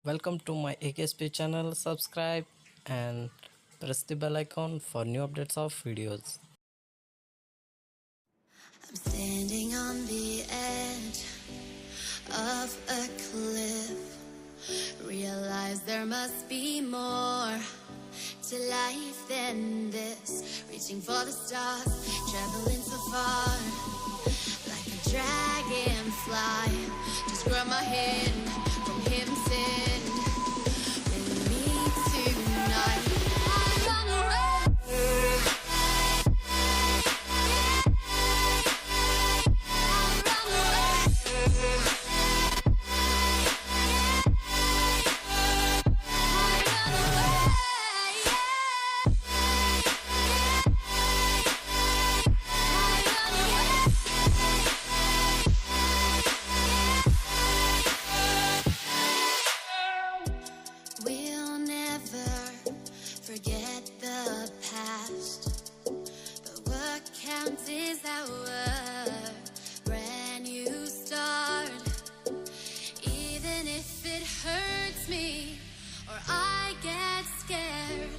Welcome to my AKSP channel. Subscribe and press the bell icon for new updates of videos. I'm standing on the edge of a cliff. Realize there must be more to life than this. Reaching for the stars, traveling so far, like a dragonfly. Just grab my hand from heaven's send. With me tonight, I run away. We'll never forget the past, but what counts is our brand new start. Even if it hurts me or I get scared,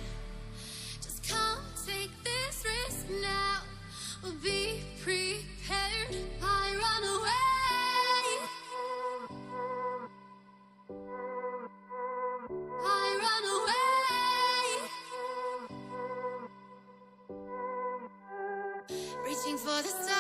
just come take this risk now. We'll be prepared. I run away. I run away. Reaching for the stars.